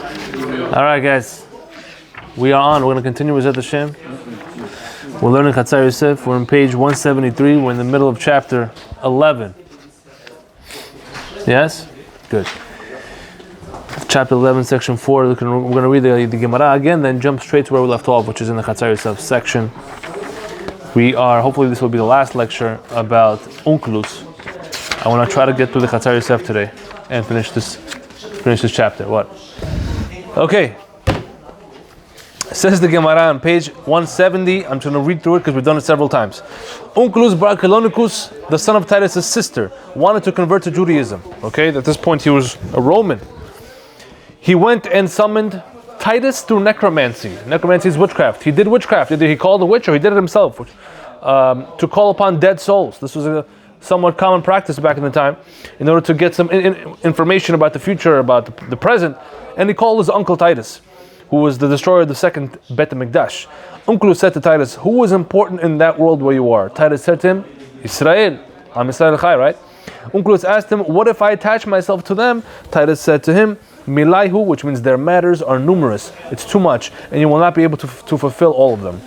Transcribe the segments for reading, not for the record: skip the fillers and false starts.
All right, guys. We are on. We're going to continue with Zet Hashem. We're learning Chatzar Yosef. We're on page 173. We're in the middle of chapter 11. Yes? Good. Chapter 11, section 4. We're going to read the Gemara again, then jump straight to where we left off, which is in the Chatzar Yosef section. Hopefully this will be the last lecture about Unkelus. I want to try to get through the Chatzar Yosef today and finish this chapter. What? Okay. Says the Gemara on page 170. I'm trying to read through it because we've done it several times. Unkelus bar Kelonicus, the son of Titus' sister, wanted to convert to Judaism. Okay, at this point he was a Roman. He went and summoned Titus through necromancy. Necromancy is witchcraft. He did witchcraft. Either he called a witch or he did it himself to call upon dead souls. This was a somewhat common practice back in the time in order to get some information about the future, about the present. And he called his uncle Titus, who was the destroyer of the second Bet HaMikdash. Uncle said to Titus, who is important in that world where you are? Titus said to him, Israel. I'm Israel Chai, right? Uncle asked him, what if I attach myself to them? Titus said to him, Milaihu, which means their matters are numerous. It's too much, and you will not be able to fulfill all of them.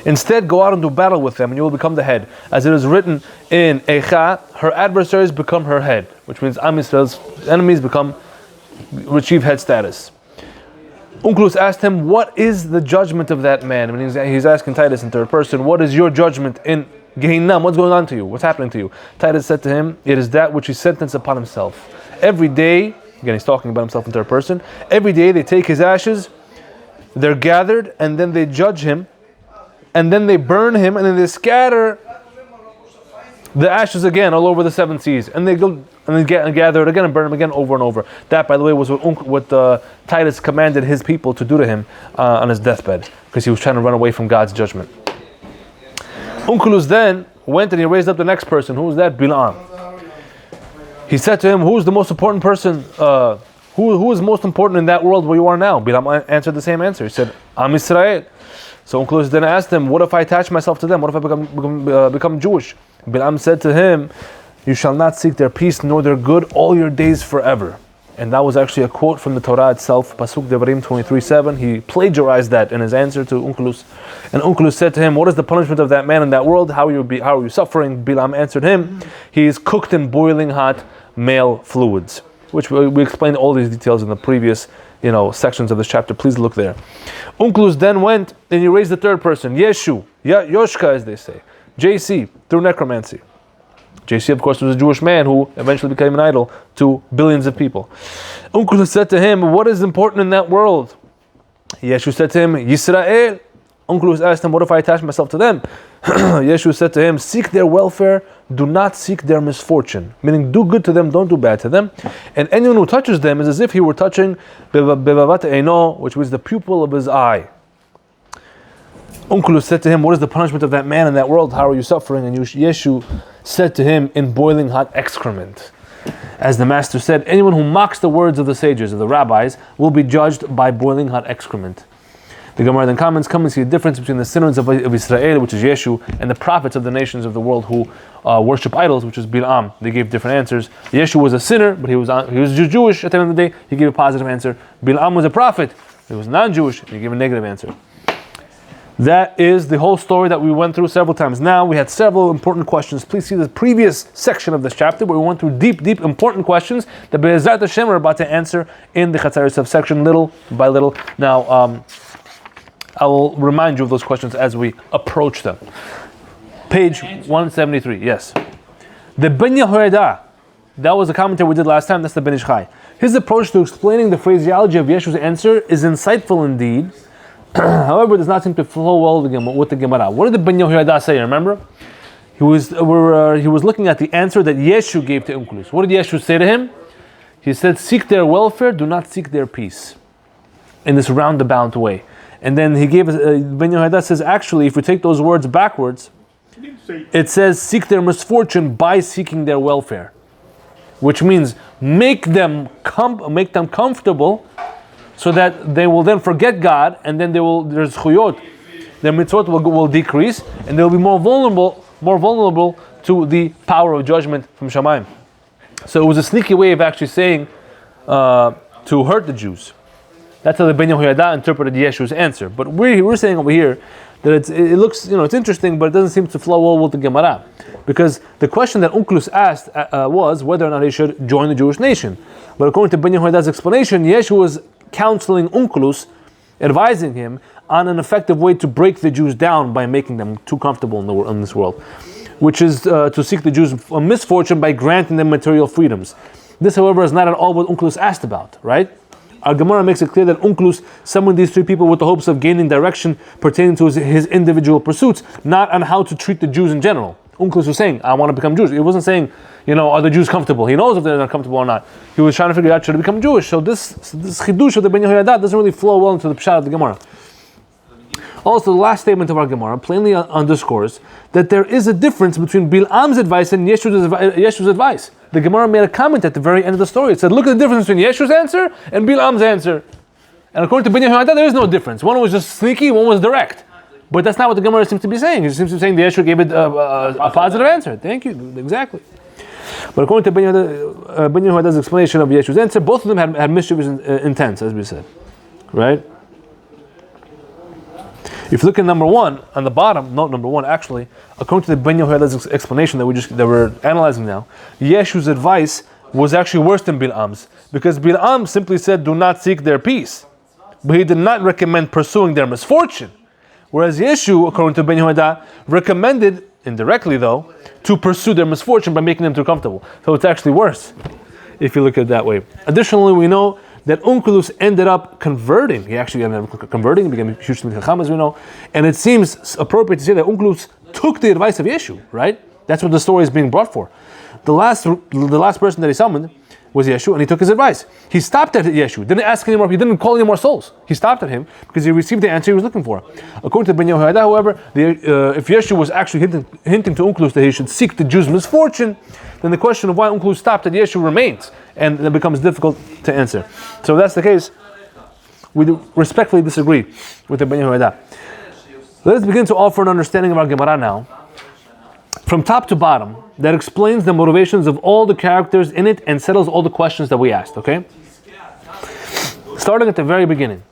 Instead, go out and do battle with them, and you will become the head. As it is written in Eicha, her adversaries become her head, which means Am Yisrael's enemies receive head status. Unkelus asked him, what is the judgment of that man? I mean, he's asking Titus in third person, what is your judgment in Gehinnom? What's going on to you? What's happening to you? Titus said to him, it is that which he sentenced upon himself. Every day, again he's talking about himself in third person, every day they take his ashes, they're gathered, and then they judge him, and then they burn him, and then they scatter the ashes again all over the seven seas, and they go and then gather it again and burn him again over and over. That, by the way, was what Titus commanded his people to do to him on his deathbed, because he was trying to run away from God's judgment. Unkelus then went and he raised up the next person. Who was that? Bilam. He said to him, who is the most important person? Who is most important in that world where you are now? Bilam answered the same answer. He said, Am Israel. So Unkelus then asked him, what if I attach myself to them? What if I become Jewish? Bilam said to him, you shall not seek their peace nor their good all your days forever. And that was actually a quote from the Torah itself, Pasuk Devarim 23:7. He plagiarized that in his answer to Unkelus. And Unkelus said to him, what is the punishment of that man in that world? How are you suffering? Bilam answered him, he is cooked in boiling hot male fluids. Which we explained all these details in the previous sections of this chapter. Please look there. Unkelus then went and he raised the third person, Yeshu, Yoshka as they say, JC, through necromancy. JC, of course, was a Jewish man who eventually became an idol to billions of people. Unkelus said to him, what is important in that world? Yeshu said to him, Yisrael. Unkelus asked him, what if I attach myself to them? Yeshu said to him, seek their welfare, do not seek their misfortune. Meaning, do good to them, don't do bad to them. And anyone who touches them is as if he were touching Bevavat Eino, which was the pupil of his eye. Unkelus said to him, what is the punishment of that man in that world? How are you suffering? And Yeshu said to him, in boiling hot excrement. As the master said, anyone who mocks the words of the sages, of the rabbis, will be judged by boiling hot excrement. The Gemara then comments, come and see the difference between the sinners of Israel, which is Yeshu, and the prophets of the nations of the world who worship idols, which is Bilam. They gave different answers. Yeshu was a sinner, but he was Jewish. At the end of the day, he gave a positive answer. Bilam was a prophet. He was non-Jewish. He gave a negative answer. That is the whole story that we went through several times. Now, we had several important questions. Please see the previous section of this chapter where we went through deep, important questions that Be'ezrat Hashem are about to answer in the Chatzar Yosef section, little by little. Now, I will remind you of those questions as we approach them. Page 173, yes. The Ben Yehoyada, that was the commentary we did last time, that's the Ben Ish Chai. His approach to explaining the phraseology of Yeshu's answer is insightful indeed. However, it does not seem to flow well with the Gemara. What did the Ben Yehoyada say, remember? He was looking at the answer that Yeshu gave to Unkelus. What did Yeshu say to him? He said, seek their welfare, do not seek their peace. In this roundabout way. And then he gave, Ben Yehoyada says, actually, if we take those words backwards, it says, seek their misfortune by seeking their welfare. Which means, make them comfortable, so that they will then forget God, and then their zchuyot, their mitzvot will decrease, and they will be more vulnerable to the power of judgment from Shamayim. So it was a sneaky way of actually saying to hurt the Jews. That's how the Ben Yehoyada interpreted Yeshu's answer. But we're saying over here that it looks, it's interesting, but it doesn't seem to flow well with the Gemara. Because the question that Onkelos asked was whether or not he should join the Jewish nation. But according to Ben Yehoyada's explanation, Yeshu was counseling Onkelos, advising him on an effective way to break the Jews down by making them too comfortable in this world, which is to seek the Jews a misfortune by granting them material freedoms. This, however, is not at all what Onkelos asked about, right? Our Gemara makes it clear that Onkelos summoned these three people with the hopes of gaining direction pertaining to his individual pursuits, not on how to treat the Jews in general. Onkelos was saying, I want to become Jewish. He wasn't saying, are the Jews comfortable? He knows if they're not comfortable or not. He was trying to figure out, should he become Jewish? So this chidush of the Ben Yehoyada doesn't really flow well into the pshat of the Gemara. Also, the last statement of our Gemara plainly underscores that there is a difference between Bilam's advice and Yeshu's advice. The Gemara made a comment at the very end of the story. It said, look at the difference between Yeshu's answer and Bilam's answer. And according to Ben Yehoyada, there is no difference. One was just sneaky, one was direct. But that's not what the Gemara seems to be saying. It seems to be saying the Yeshu gave it a positive answer. Thank you, exactly. But according to Ben Yehoyada's explanation of Yeshu's answer, both of them had mischievous intents, as we said. Right? If you look at number one, on the bottom, note number one actually, according to the Ben Yehoyada's explanation that we're analyzing now, Yeshu's advice was actually worse than Bilam's, because Bilam simply said, do not seek their peace. But he did not recommend pursuing their misfortune. Whereas Yeshu, according to Ben Yehoyada, recommended, indirectly though, to pursue their misfortune by making them too comfortable. So it's actually worse, if you look at it that way. Additionally, we know that Onkelos ended up converting. He actually ended up converting, became a huge Chacham, as we know. And it seems appropriate to say that Onkelos took the advice of Yeshu, right? That's what the story is being brought for. The last person that he summoned was Yeshu, and he took his advice. He stopped at Yeshu, didn't ask anymore, he didn't call any more souls. He stopped at him because he received the answer he was looking for. According to Ben Yehoyada, however, if Yeshu was actually hinting to Onkelos that he should seek the Jews' misfortune, then the question of why Onkelos stopped at Yeshu remains, and it becomes difficult to answer. So if that's the case, we respectfully disagree with the Ben Yehoyada. Let us begin to offer an understanding of our Gemara now, from top to bottom, that explains the motivations of all the characters in it and settles all the questions that we asked, okay? Starting at the very beginning.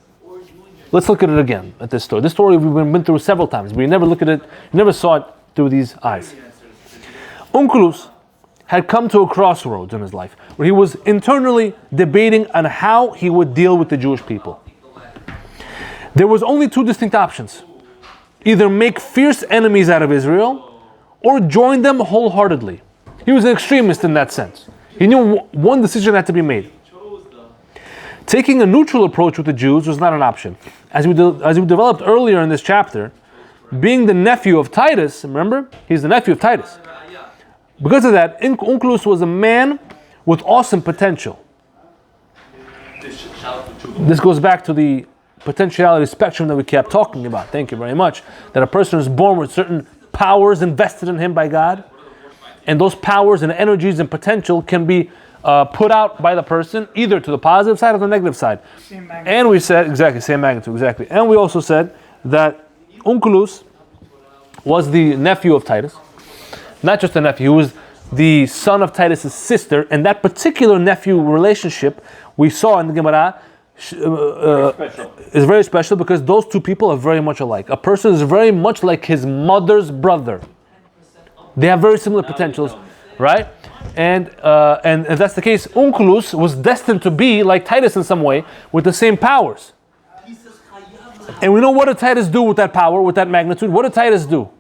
Let's look at it again, at this story. This story we've been through several times, but we never look at it, never saw it through these eyes. Onkelos had come to a crossroads in his life, where he was internally debating on how he would deal with the Jewish people. There was only two distinct options. Either make fierce enemies out of Israel, or join them wholeheartedly. He was an extremist in that sense. He knew one decision had to be made. Taking a neutral approach with the Jews was not an option. As we developed earlier in this chapter, being the nephew of Titus, remember? He's the nephew of Titus. Because of that, Onkelos was a man with awesome potential. This goes back to the potentiality spectrum that we kept talking about. Thank you very much. That a person is born with certain powers invested in him by God, and those powers and energies and potential can be put out by the person either to the positive side or the negative side. And we said, exactly, same magnitude, exactly. And we also said that Onkelos was the nephew of Titus. Not just a nephew, he was the son of Titus' sister, and that particular nephew relationship we saw in the Gemara is very special because those two people are very much alike. A person is very much like his mother's brother. They have very similar potentials, right? And if that's the case, Onkelos was destined to be like Titus in some way, with the same powers. And we know what did Titus do with that power, with that magnitude? What did Titus do?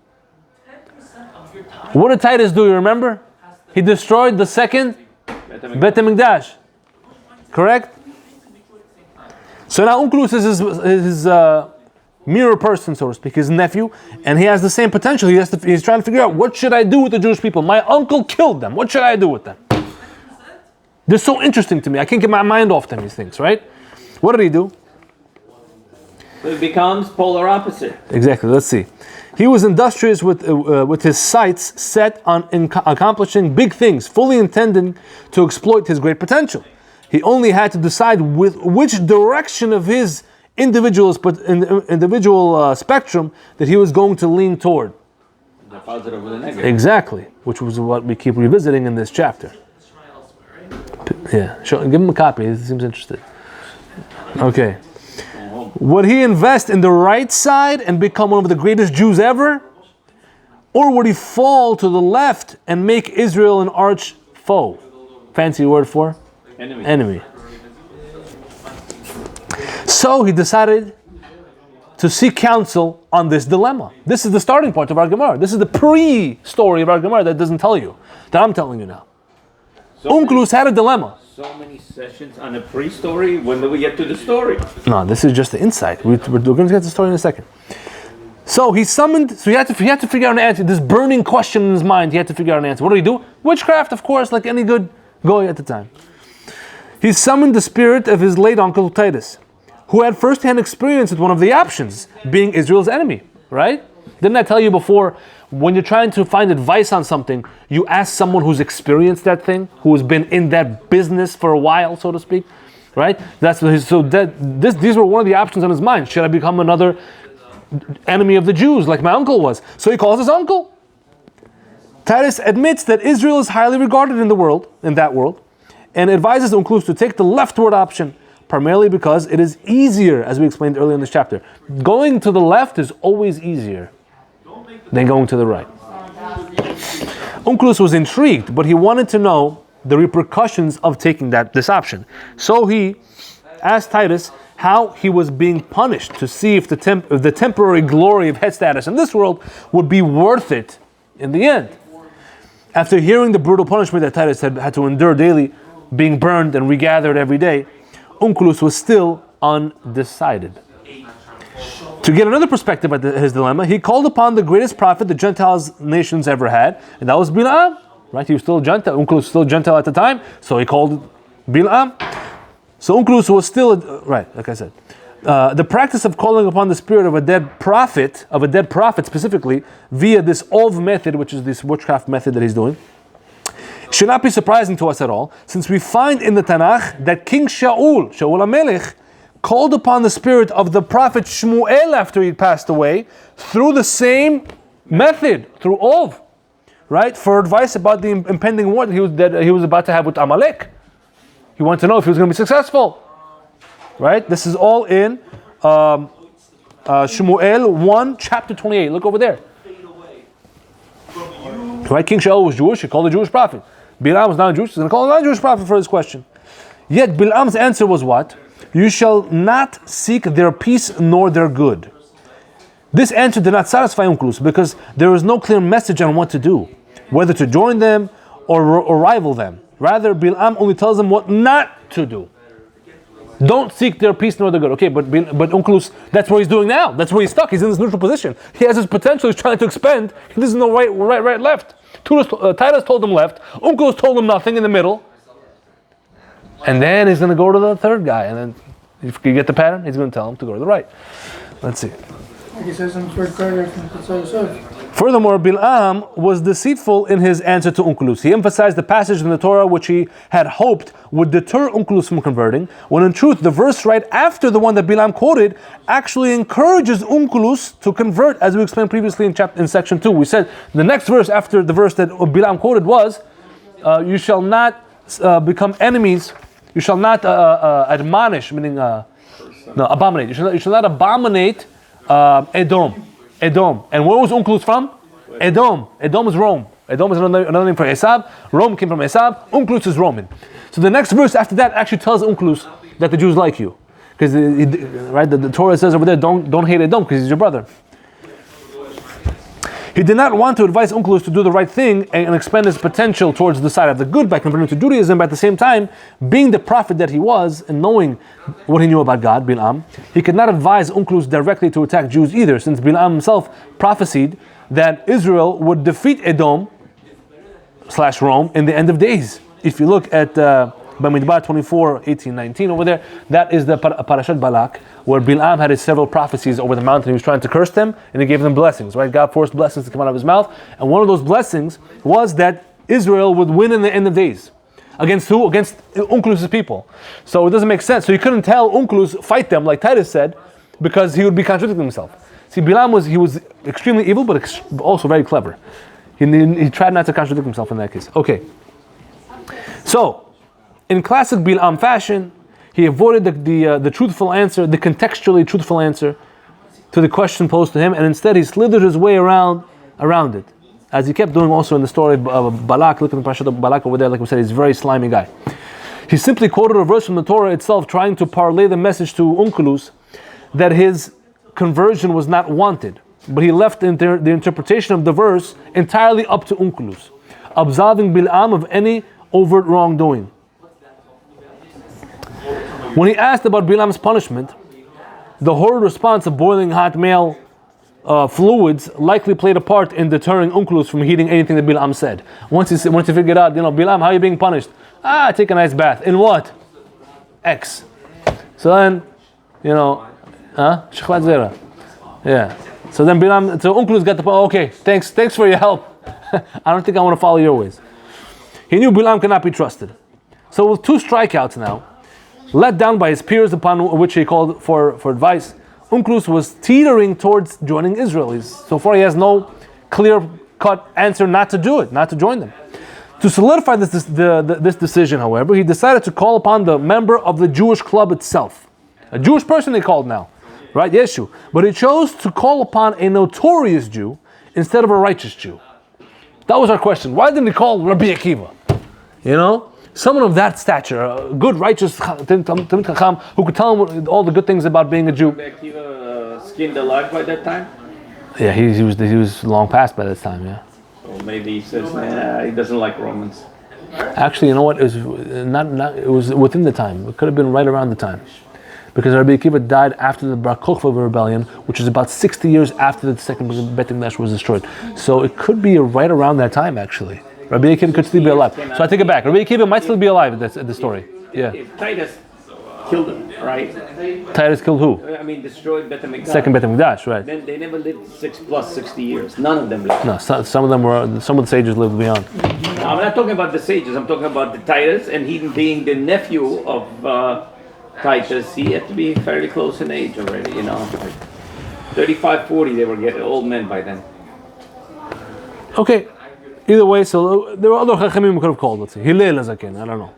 What did Titus do? You remember? He destroyed the second Bet HaMikdash. Correct? So now Onkelos is his mirror person, so to speak, his nephew, and he has the same potential. He's trying to figure out, what should I do with the Jewish people? My uncle killed them. What should I do with them? They're so interesting to me. I can't get my mind off them, these things, right? What did he do? It becomes polar opposite. Exactly. Let's see. He was industrious with his sights set on accomplishing big things, fully intending to exploit his great potential. He only had to decide with which direction of his individual spectrum that he was going to lean toward. The positive or the negative. Exactly, which was what we keep revisiting in this chapter. Yeah, give him a copy. He seems interested. Okay. Would he invest in the right side and become one of the greatest Jews ever? Or would he fall to the left and make Israel an arch foe? Fancy word for? Enemy. So he decided to seek counsel on this dilemma. This is the starting point of our Gemara. This is the pre-story of our Gemara that doesn't tell you, that I'm telling you now. Onkelos had a dilemma. So many sessions on a pre-story. When do we get to the story? No, this is just the insight. We're going to get to the story in a second. So he summoned, so he had to figure out an answer. This burning question in his mind, he had to figure out an answer. What do he do? Witchcraft, of course, like any good goy at the time. He summoned the spirit of his late uncle Titus, who had first-hand experience with one of the options, being Israel's enemy, right? Didn't I tell you before, when you're trying to find advice on something, you ask someone who's experienced that thing, who has been in that business for a while, so to speak, right? These were one of the options on his mind. Should I become another enemy of the Jews, like my uncle was? So he calls his uncle. Titus admits that Israel is highly regarded in that world, and advises Onkelos to take the leftward option, primarily because it is easier, as we explained earlier in this chapter. Going to the left is always easier than going to the right. Onkelos was intrigued, but he wanted to know the repercussions of taking this option. So he asked Titus how he was being punished, to see if the temporary glory of head status in this world would be worth it in the end. After hearing the brutal punishment that Titus had to endure daily, being burned and regathered every day, Onkelos was still undecided. To get another perspective at his dilemma, he called upon the greatest prophet the Gentiles nations ever had, and that was Bilam. Right? He was still Gentile. Onkelos was still Gentile at the time, so he called Bilam. So Onkelos was still right, like I said. The practice of calling upon the spirit of a dead prophet specifically, via this Ov method, which is this witchcraft method that he's doing, should not be surprising to us at all, since we find in the Tanakh that King Shaul HaMelech, called upon the spirit of the prophet Shmuel after he passed away through the same method, through Ov, right, for advice about the impending war that he was about to have with Amalek. He wanted to know if he was going to be successful, right? This is all in Shmuel 1, chapter 28. Look over there. Right? King Shaul was Jewish. He called a Jewish prophet. Bilam was not Jewish. He's going to call a non-Jewish prophet for this question. Yet Bilam's answer was what? You shall not seek their peace nor their good. This answer did not satisfy Onkelos because there was no clear message on what to do, whether to join them or rival them. Rather, Bilam only tells them what not to do. Don't seek their peace nor their good. Okay, but Onkelos, that's what he's doing now. That's where he's stuck. He's in this neutral position. He has his potential. He's trying to expand. He doesn't know right, left. Titus told him left. Onkelos told him nothing in the middle. And then he's going to go to the third guy. And then, if you get the pattern, he's going to tell him to go to the right. Let's see. He says in the third paragraph in Ketzah. Furthermore, Bilam was deceitful in his answer to Onkelos. He emphasized the passage in the Torah which he had hoped would deter Onkelos from converting, when in truth the verse right after the one that Bilam quoted actually encourages Onkelos to convert, as we explained previously in section 2. We said the next verse after the verse that Bilam quoted was, you shall not become enemies, you shall not admonish, meaning abominate. You shall not abominate Edom. And where was Onkelos from? Edom. Edom is Rome. Edom is another name for Esab. Rome came from Esab. Onkelos is Roman. So the next verse after that actually tells Onkelos that the Jews like you, because the Torah says over there, don't hate Edom because he's your brother. He did not want to advise Onkelos to do the right thing and expend his potential towards the side of the good by converting to Judaism, but at the same time, being the prophet that he was and knowing what he knew about God, Bilam, he could not advise Onkelos directly to attack Jews either, since Bilam himself prophesied that Israel would defeat Edom / Rome in the end of days. If you look at Bamidbar 24, 18, 19 over there, that is the Parashat Balak, where Bilam had his several prophecies over the mountain. He was trying to curse them, and he gave them blessings, right? God forced blessings to come out of his mouth, and one of those blessings was that Israel would win in the end of days. Against who? Against Onkelos' people. So it doesn't make sense. So you couldn't tell Onkelos fight them, like Titus said, because he would be contradicting himself. See, Bilam was extremely evil, but also very clever. He tried not to contradict himself in that case. Okay. So, in classic Bilam fashion, He avoided the truthful answer, the contextually truthful answer to the question posed to him, and instead he slithered his way around it, as he kept doing also in the story of Balak. Look at the Parashat of Balak over there. Like we said, he's a very slimy guy. He simply quoted a verse from the Torah itself, trying to parlay the message to Onkelos that his conversion was not wanted, but he left the interpretation of the verse entirely up to Onkelos, absolving Bil'am of any overt wrongdoing. When he asked about Bilam's punishment, the horrid response of boiling hot male fluids likely played a part in deterring Onkelos from heeding anything that Bilam said. Once he figured out, Bilam, how are you being punished? Take a nice bath. In what? X. So then, Shechvat Zera. Yeah. So then Onkelos got the point. Okay, thanks for your help. I don't think I want to follow your ways. He knew Bilam cannot be trusted. So with 2 strikeouts now, let down by his peers upon which he called for advice, Onkelos was teetering towards joining Israel. So far he has no clear-cut answer not to do it, not to join them. To solidify this decision, however, he decided to call upon the member of the Jewish club itself. A Jewish person he called now, right? Yeshu. But he chose to call upon a notorious Jew instead of a righteous Jew. That was our question. Why didn't he call Rabbi Akiva? Someone of that stature, a good, righteous Talmid Chacham, who could tell him all the good things about being a Jew. Rabbi Akiva skinned alive by that time? Yeah, he was long past by this time, yeah. Or maybe he says, he doesn't like Romans. Actually, you know what? It was within the time. It could have been right around the time. Because Rabbi Akiva died after the Bar Kokhba rebellion, which is about 60 years after the second Beit HaMikdash was destroyed. So it could be right around that time, actually. Rabbi Akiva could still be alive. So I take it back. Rabbi Akiva might still be alive at the story. If Titus killed him, right? Titus killed who? Destroyed Beit HaMikdash. Second Beit HaMikdash, right? Then they never lived 60 years. None of them lived. No, some of the sages lived beyond. No, I'm not talking about the sages. I'm talking about the Titus, and he being the nephew of Titus, he had to be fairly close in age already, 35, 40, they were getting old men by then. Okay. Either way, so there were other Chachamim who could have called, let's say. Hillel Azaken, I don't know.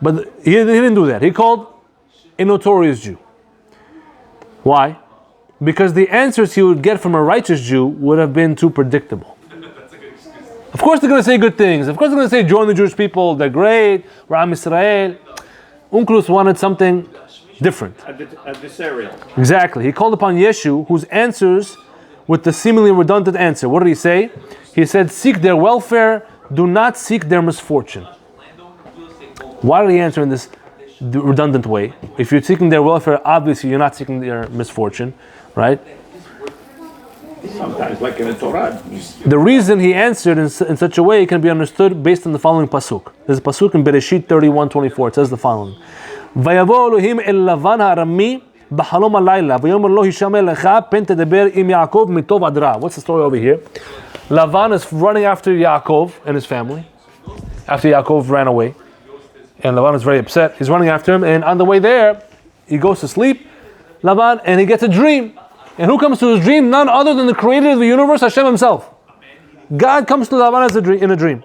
But he didn't do that. He called a notorious Jew. Why? Because the answers he would get from a righteous Jew would have been too predictable. Of course they're going to say good things. Of course they're going to say join the Jewish people, they're great, we're Am Yisrael. Onkelos wanted something different. Adversarial. Exactly. He called upon Yeshu, whose answers with the seemingly redundant answer. What did he say? He said, seek their welfare, do not seek their misfortune. Why did he answer in this redundant way? If you're seeking their welfare, obviously you're not seeking their misfortune, right? Sometimes, like in the Torah. The reason he answered in such a way can be understood based on the following pasuk. There's a pasuk in Bereshit 31:24. It says the following: "Vayavo Elohim el Lavan harami b'halom halayla, v'yomer lo hishameh lecha pen tedaber im Yaakov mitov adra." What's the story over here? Lavan is running after Yaakov and his family. After Yaakov ran away, and Lavan is very upset. He's running after him, and on the way there, he goes to sleep. Lavan, and he gets a dream. And who comes to his dream? None other than the creator of the universe, Hashem himself. God comes to Lavan in a dream.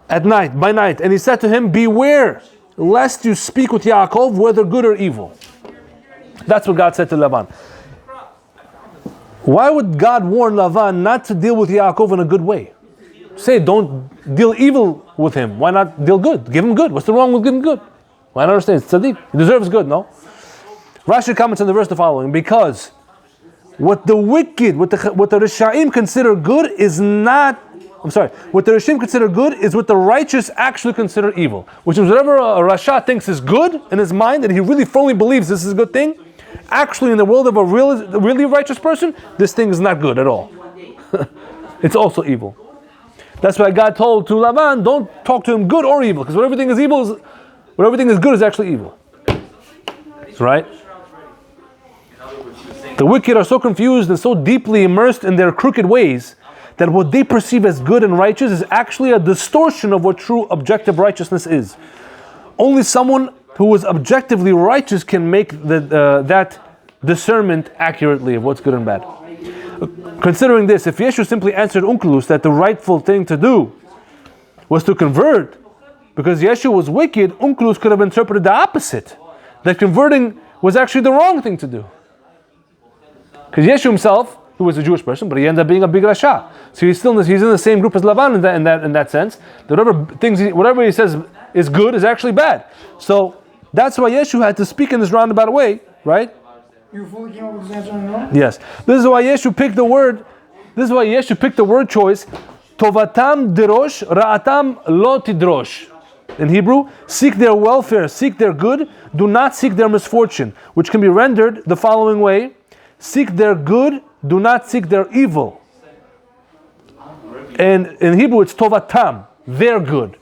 By night. And he said to him, beware, lest you speak with Yaakov, whether good or evil. That's what God said to Lavan. Why would God warn Lavan not to deal with Yaakov in a good way? Say, don't deal evil with him. Why not deal good? Give him good. What's the wrong with giving good? Why not understand? It's tzaddik. He deserves good, no? Rashi comments on the verse the following: because what the wicked, what the Rishaim consider good is not, what the Rishaim consider good is what the righteous actually consider evil. Which is whatever a Rasha thinks is good in his mind, and he really firmly believes this is a good thing, actually in the world of a really righteous person, this thing is not good at all. It's also evil. That's why God told to Lavan, don't talk to him good or evil, because what everything is good is actually evil. Right? The wicked are so confused and so deeply immersed in their crooked ways that what they perceive as good and righteous is actually a distortion of what true objective righteousness is. Only someone who is objectively righteous can make that discernment accurately of what's good and bad. Considering this, if Yeshu simply answered Onkelos that the rightful thing to do was to convert, because Yeshu was wicked, Onkelos could have interpreted the opposite, that converting was actually the wrong thing to do. Because Yeshu himself, who was a Jewish person, but he ended up being a big Rasha. So he's in the same group as Laban in that sense. That whatever he says is good is actually bad. So that's why Yeshu had to speak in this roundabout way, right? You fully came up with this answer on your own? Yes. This is why Yeshu picked the word. This is why Yeshu picked the word choice. Tovatam dirosh, ra'atam lo tidrosh. In Hebrew, seek their welfare, seek their good, do not seek their misfortune, which can be rendered the following way: seek their good, do not seek their evil. And in Hebrew, it's tovatam, their good.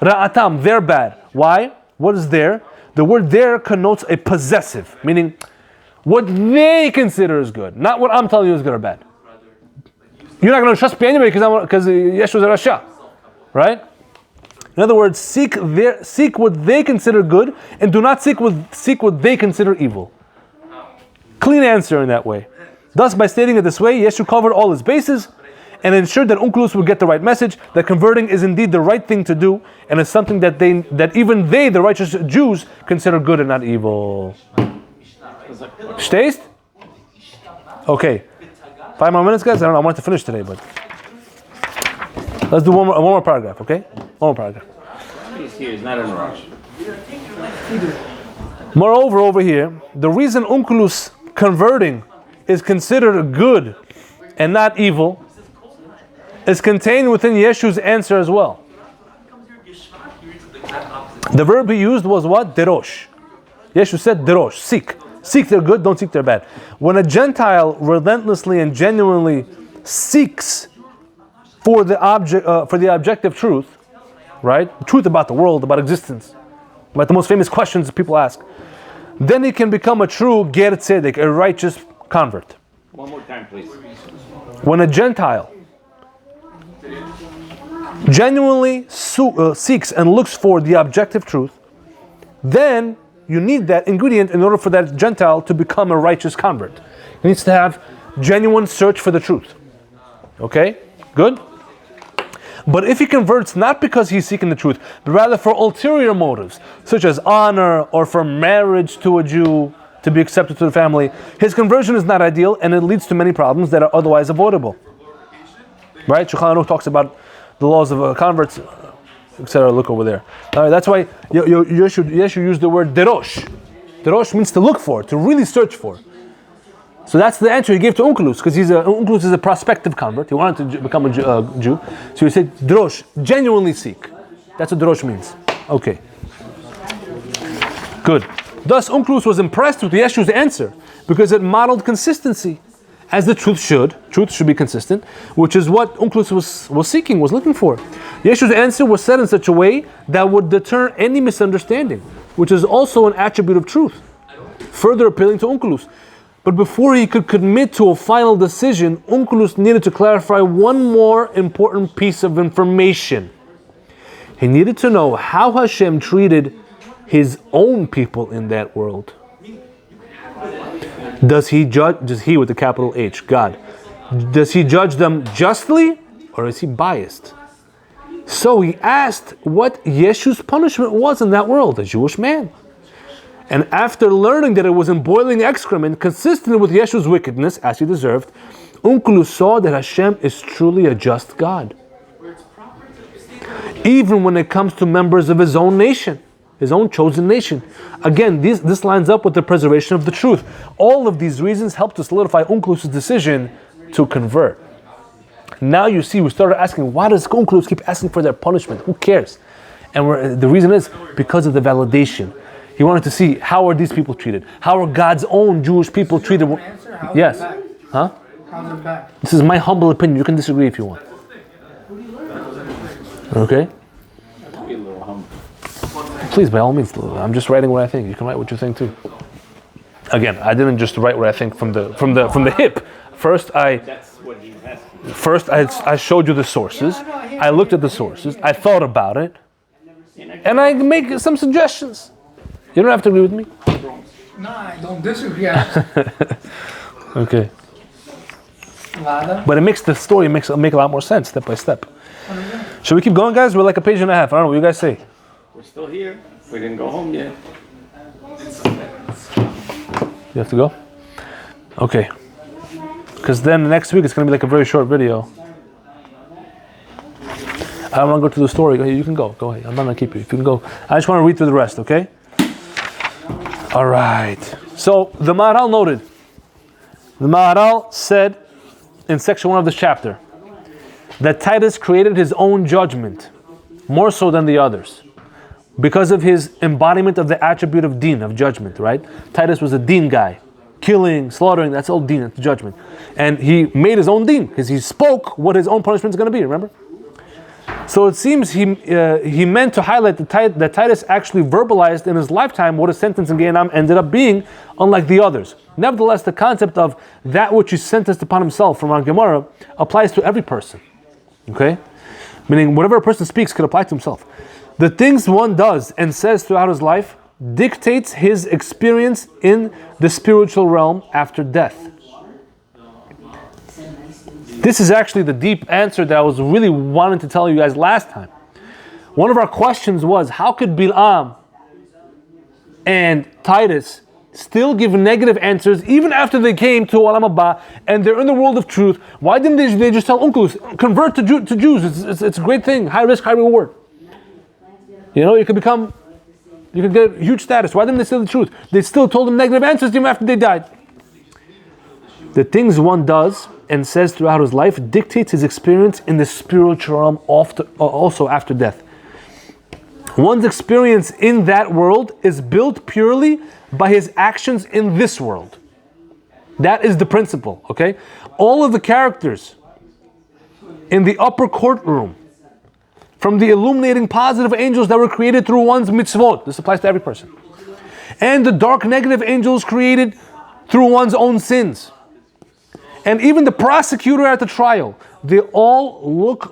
Ra'atam, their bad. Why? What is there? The word there connotes a possessive, meaning what they consider is good, not what I'm telling you is good or bad. You're not going to trust me anyway because Yeshua is a Rasha, right? In other words, seek what they consider good, and do not seek what they consider evil. Clean answer in that way. Thus, by stating it this way, Yeshu covered all his bases and ensured that Onkelos would get the right message, that converting is indeed the right thing to do, and is something that even they, the righteous Jews, consider good and not evil. Stayst? Okay. 5 more minutes, guys? I don't know, I want to finish today, but let's do one more paragraph, okay? One more paragraph. He's here, he's not in a rush. Moreover, over here, the reason Onkelos converting is considered good and not evil is contained within Yeshu's answer as well. The verb he used was what? Derosh. Yeshu said derosh, seek. Seek their good, don't seek their bad. When a Gentile relentlessly and genuinely seeks for the objective truth, right? Truth about the world, about existence, about the most famous questions that people ask, then he can become a true ger tzedek, a righteous convert. One more time, please. When a Gentile genuinely seeks and looks for the objective truth, then you need that ingredient in order for that Gentile to become a righteous convert. He needs to have genuine search for the truth. Okay? Good? But if he converts not because he's seeking the truth, but rather for ulterior motives, such as honor or for marriage to a Jew, to be accepted to the family, his conversion is not ideal and it leads to many problems that are otherwise avoidable. Right? Shulchan Aruch talks about the laws of converts, etc. Look over there. That's why you should use the word derosh. Derosh means to look for, to really search for. So that's the answer he gave to Onkelos, because Onkelos is a prospective convert. He wanted to become a Jew. So he said, derosh, genuinely seek. That's what derosh means. Okay. Good. Thus, Onkelos was impressed with Yeshu's answer because it modeled consistency, as the truth should. Truth should be consistent, which is what Onkelos was seeking, was looking for. Yeshu's answer was said in such a way that would deter any misunderstanding, which is also an attribute of truth, further appealing to Onkelos. But before he could commit to a final decision, Onkelos needed to clarify one more important piece of information. He needed to know how Hashem treated his own people in that world. Does he with the capital H, God, does he judge them justly or is he biased? So he asked what Yeshu's punishment was in that world, a Jewish man. And after learning that it was in boiling excrement, consistent with Yeshu's wickedness, as he deserved, Onkelos saw that Hashem is truly a just God. Even when it comes to members of his own nation, his own chosen nation. Again, this lines up with the preservation of the truth. All of these reasons help to solidify Onkelos' decision to convert. Now you see, we started asking, why does Onkelos keep asking for their punishment? Who cares? And the reason is because of the validation. He wanted to see, how are these people treated? How are God's own Jewish people treated? Yes. Huh? How's it back? This is my humble opinion. You can disagree if you want. Okay? Please, by all means, I'm just writing what I think. You can write what you think too. Again, I didn't just write what I think from the hip. First, I showed you the sources. I looked at the sources. I thought about it, and I make some suggestions. You don't have to agree with me. No, I don't disagree. Okay. But it makes the story make a lot more sense step by step. Should we keep going, guys? We're like a page and a half. I don't know what you guys say. We're still here. We didn't go home yet. You have to go? Okay. Because then next week it's going to be like a very short video. I don't want to go to the story. You can go. Go ahead. I'm not going to keep you. You can go. I just want to read through the rest, okay? All right. So the Maharal noted. The Maharal said in section 1 of this chapter that Titus created his own judgment more so than the others because of his embodiment of the attribute of deen, of judgment, right? Titus was a deen guy. Killing, slaughtering, that's all deen, it's judgment. And he made his own deen because he spoke what his own punishment is going to be, remember? So it seems he meant to highlight that Titus actually verbalized in his lifetime what his sentence in Gehenna ended up being, unlike the others. Nevertheless, the concept of that which he sentenced upon himself from our Gemara applies to every person. Okay? Meaning whatever a person speaks could apply to himself. The things one does and says throughout his life dictates his experience in the spiritual realm after death. This is actually the deep answer that I was really wanting to tell you guys last time. One of our questions was, how could Bil'am and Titus still give negative answers even after they came to Olam Haba and they're in the world of truth? Why didn't they just tell Unkelus, convert to Jews? It's a great thing, high risk, high reward. You know, you could get huge status. Why didn't they say the truth? They still told them negative answers even after they died. The things one does and says throughout his life dictates his experience in the spiritual realm also after death. One's experience in that world is built purely by his actions in this world. That is the principle, okay? All of the characters in the upper courtroom, from the illuminating positive angels that were created through one's mitzvot, this applies to every person, and the dark negative angels created through one's own sins, and even the prosecutor at the trial, they all look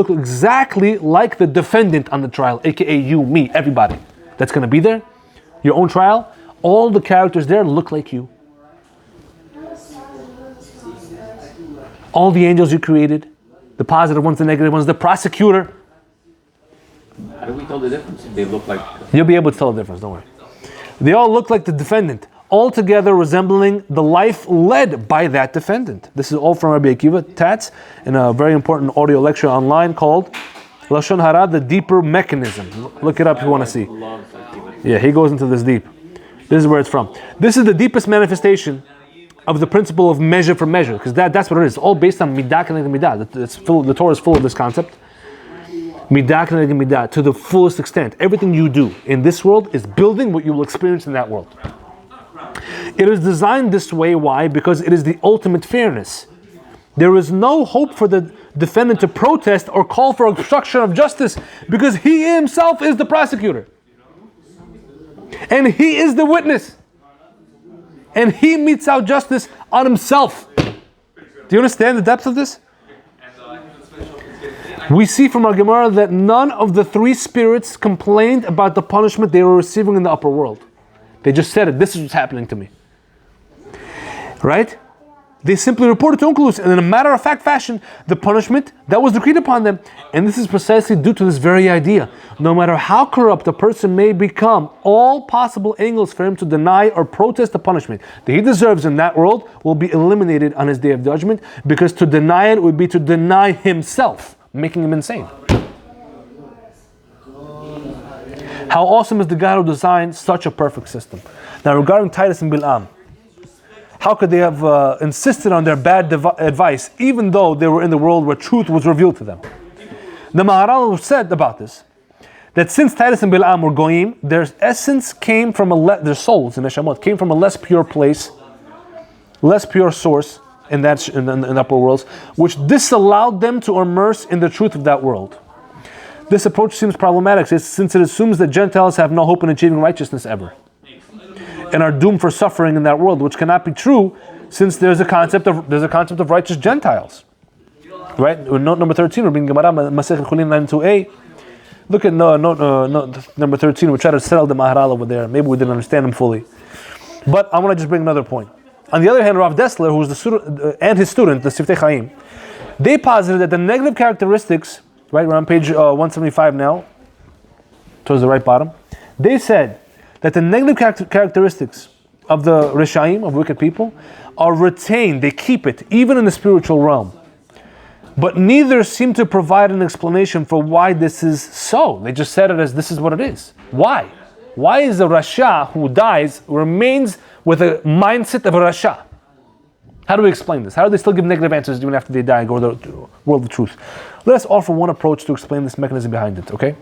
exactly like the defendant on the trial, aka you, me, everybody that's going to be there, your own trial. All the characters there look like you. All the angels you created, the positive ones, the negative ones, the prosecutor. How do we tell the difference if they look like... You'll be able to tell the difference, don't worry. They all look like the defendant, altogether resembling the life led by that defendant. This is all from Rabbi Akiva Tats in a very important audio lecture online called Lashon Hara, the Deeper Mechanism. Look it up if you want to see. Yeah, he goes into this deep. This is where it's from. This is the deepest manifestation of the principle of measure for measure, because that's what it is. It's all based on midah and midah. The Torah is full of this concept. Midah and midah, to the fullest extent. Everything you do in this world is building what you will experience in that world. It is designed this way. Why? Because it is the ultimate fairness. There is no hope for the defendant to protest or call for obstruction of justice, because he himself is the prosecutor. And he is the witness. And he metes out justice on himself. Do you understand the depth of this? We see from our Gemara that none of the three spirits complained about the punishment they were receiving in the upper world. They just said it. This is what's happening to me. Right? They simply reported to Onkelos, and in a matter-of-fact fashion, the punishment that was decreed upon them. And this is precisely due to this very idea. No matter how corrupt a person may become, all possible angles for him to deny or protest the punishment that he deserves in that world will be eliminated on his day of judgment, because to deny it would be to deny himself, making him insane. How awesome is the God who designed such a perfect system. Now regarding Titus and Bil'am, how could they have insisted on their bad advice even though they were in the world where truth was revealed to them? The Maharal said about this, that since Titus and Bil'am were goyim, their essence came from their souls and neshamot came from a less pure place, less pure source in the upper worlds, which disallowed them to immerse in the truth of that world. This approach seems problematic since it assumes that Gentiles have no hope in achieving righteousness ever, and are doomed for suffering in that world, which cannot be true, since there's a concept of righteous Gentiles. Right? Note number 13, we're being Gemara Masechet Chulin 92a. Look at note number 13. We try to settle the Maharal over there. Maybe we didn't understand him fully, but I want to just bring another point. On the other hand, Rav Dessler, who was the student and his student, the Siftei Chaim, they posited that the negative characteristics right? We're on page 175 now, towards the right bottom. They said that the negative characteristics of the Rishaim, of wicked people, are retained, they keep it, even in the spiritual realm. But neither seem to provide an explanation for why this is so. They just said it as this is what it is. Why? Why is the Rasha who dies remains with a mindset of a Rasha? How do we explain this? How do they still give negative answers even after they die and go to the world of truth? Let us offer one approach to explain this mechanism behind it, okay?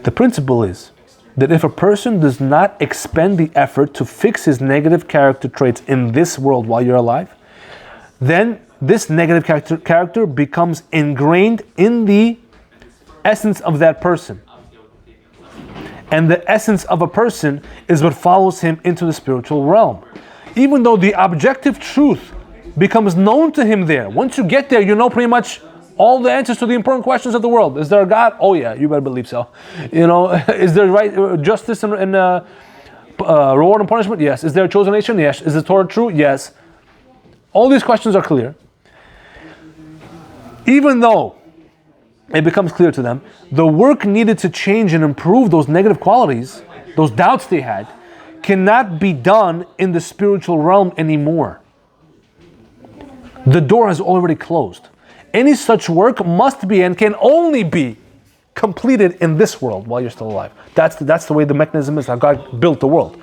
The principle is that if a person does not expend the effort to fix his negative character traits in this world while you're alive, then this negative character becomes ingrained in the essence of that person. And the essence of a person is what follows him into the spiritual realm. Even though the objective truth becomes known to him there. Once you get there, you know pretty much all the answers to the important questions of the world. Is there a God? Oh yeah, you better believe so. You know, is there right justice and reward and punishment? Yes. Is there a chosen nation? Yes. Is the Torah true? Yes. All these questions are clear. Even though it becomes clear to them, the work needed to change and improve those negative qualities, those doubts they had, cannot be done in the spiritual realm anymore. The door has already closed. Any such work must be and can only be completed in this world while you're still alive. That's the way the mechanism is, how God built the world.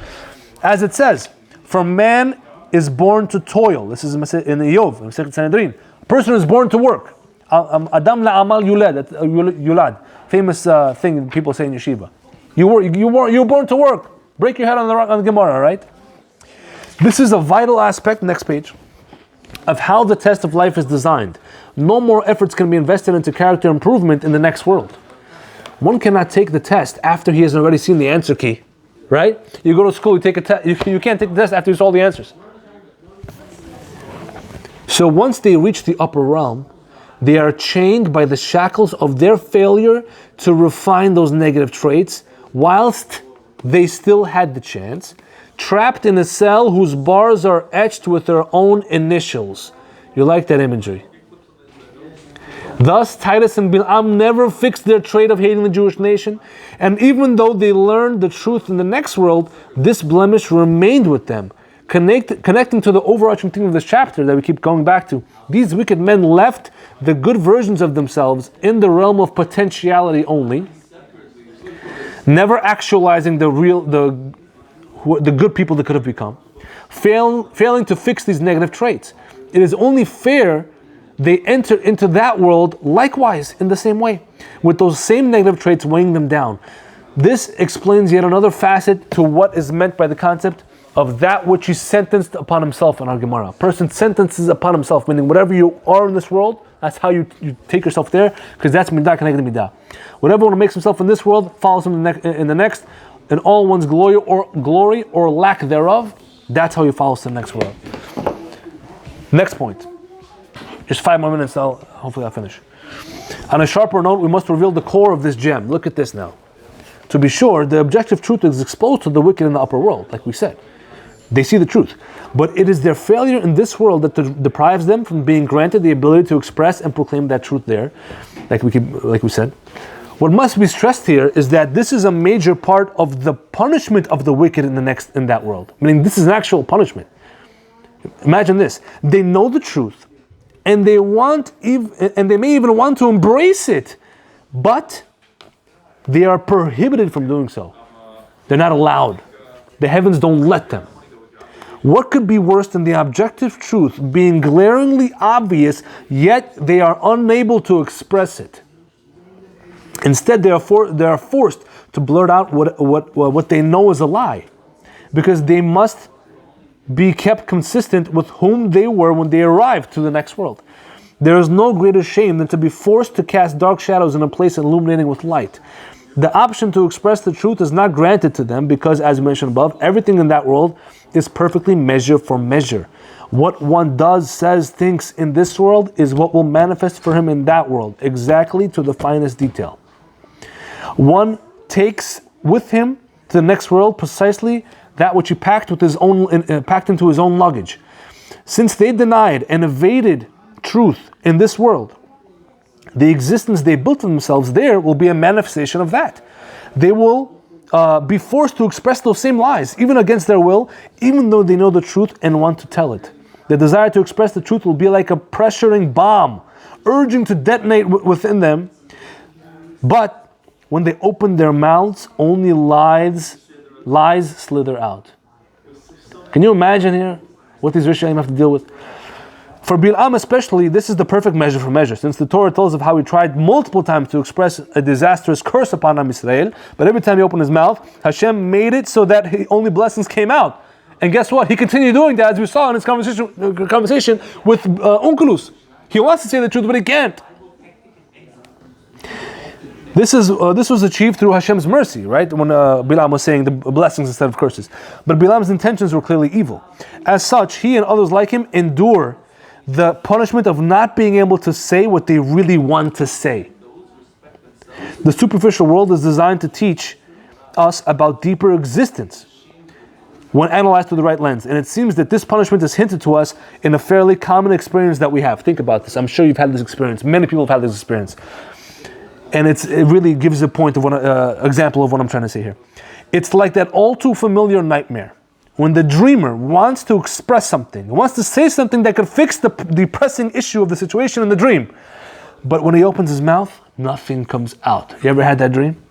As it says, for man is born to toil. This is in Iyov, in Second Sanhedrin. A person is born to work. Adam la'amal yulad. Famous thing people say in yeshiva. You were born to work. Break your head on the Gemara, right? This is a vital aspect, next page, of how the test of life is designed. No more efforts can be invested into character improvement in the next world. One cannot take the test after he has already seen the answer key, right? You go to school, you take a test. You can't take the test after you saw all the answers. So once they reach the upper realm, they are chained by the shackles of their failure to refine those negative traits, whilst they still had the chance, trapped in a cell whose bars are etched with their own initials. You like that imagery? Thus, Titus and Bil'am never fixed their trait of hating the Jewish nation, and even though they learned the truth in the next world, this blemish remained with them. Connecting to the overarching theme of this chapter that we keep going back to, these wicked men left the good versions of themselves in the realm of potentiality only, never actualizing the good people they could have become, failing to fix these negative traits. It is only fair they enter into that world likewise in the same way, with those same negative traits weighing them down. This explains yet another facet to what is meant by the concept of that which he sentenced upon himself in our Gemara. A person sentences upon himself, meaning whatever you are in this world, that's how you take yourself there, because that's midah connected midah. Whatever one makes himself in this world follows him in the next, in all one's glory or lack thereof. That's how he follows to the next world. Next point. Just 5 more minutes, hopefully I'll finish. On a sharper note, we must reveal the core of this gem. Look at this now. To be sure, the objective truth is exposed to the wicked in the upper world, like we said. They see the truth. But it is their failure in this world that deprives them from being granted the ability to express and proclaim that truth there, like we said. What must be stressed here is that this is a major part of the punishment of the wicked in that world. Meaning this is an actual punishment. Imagine this. They know the truth, and they may even want to embrace it, but they are prohibited from doing so. They're not allowed. The heavens don't let them. What could be worse than the objective truth being glaringly obvious, yet they are unable to express it? Instead, they are forced to blurt out what they know is a lie, because they must be kept consistent with whom they were when they arrived to the next world. There is no greater shame than to be forced to cast dark shadows in a place illuminating with light. The option to express the truth is not granted to them because, as mentioned above, everything in that world is perfectly measure for measure. What one does, says, thinks in this world is what will manifest for him in that world, exactly to the finest detail. One takes with him to the next world precisely that which he packed into his own luggage. Since they denied and evaded truth in this world, the existence they built for themselves there will be a manifestation of that. They will be forced to express those same lies, even against their will, even though they know the truth and want to tell it. The desire to express the truth will be like a pressuring bomb, urging to detonate within them. But when they open their mouths, only lies slither out. Can you imagine here what these Rishonim have to deal with? For Bil'am especially, this is the perfect measure for measure, since the Torah tells of how he tried multiple times to express a disastrous curse upon Am Yisrael, but every time he opened his mouth, Hashem made it so that only blessings came out. And guess what? He continued doing that, as we saw in his conversation with Onkelos. He wants to say the truth, but he can't. This was achieved through Hashem's mercy, right? When Bilam was saying the blessings instead of curses. But Bilam's intentions were clearly evil. As such, he and others like him endure the punishment of not being able to say what they really want to say. The superficial world is designed to teach us about deeper existence when analyzed through the right lens. And it seems that this punishment is hinted to us in a fairly common experience that we have. Think about this. I'm sure you've had this experience. Many people have had this experience. And it really gives a point of example of what I'm trying to say here. It's like that all too familiar nightmare. When the dreamer wants to express something, wants to say something that could fix the pressing issue of the situation in the dream. But when he opens his mouth, nothing comes out. You ever had that dream?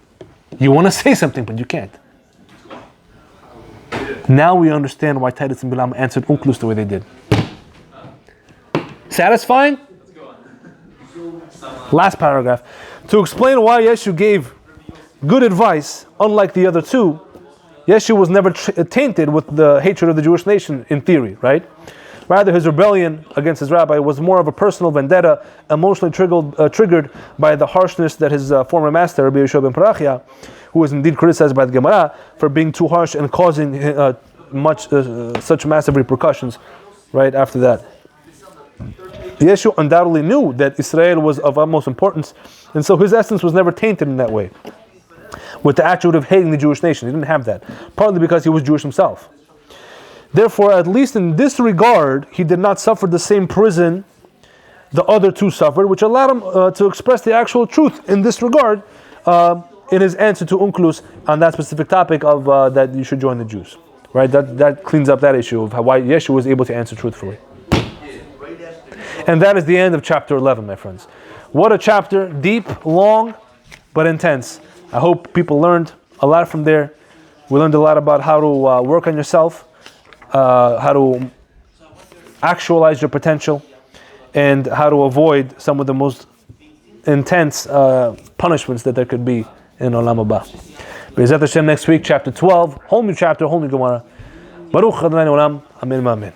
You want to say something, but you can't. Now we understand why Titus and Bilam answered Onkelos the way they did. Satisfying? Last paragraph. To explain why Yeshu gave good advice, unlike the other two, Yeshu was never tainted with the hatred of the Jewish nation in theory, right? Rather, his rebellion against his rabbi was more of a personal vendetta, emotionally triggered by the harshness that his former master, Rabbi Yeshua ben Parachia, who was indeed criticized by the Gemara for being too harsh and causing such massive repercussions right after that. Yeshu undoubtedly knew that Israel was of utmost importance, and so his essence was never tainted in that way, with the attribute of hating the Jewish nation. He didn't have that, partly because he was Jewish himself. Therefore, at least in this regard, he did not suffer the same prison the other two suffered, which allowed him to express the actual truth in this regard in his answer to Onkelos on that specific topic of that you should join the Jews. Right? That cleans up that issue of why Yeshua was able to answer truthfully. And that is the end of chapter 11, my friends. What a chapter, deep, long, but intense. I hope people learned a lot from there. We learned a lot about how to work on yourself, how to actualize your potential, and how to avoid some of the most intense punishments that there could be in Olam Haba. Be'ezrat Hashem, next week, chapter 12, whole new chapter, whole new Gemara. Baruch Adonai Olam, Amen, Amen.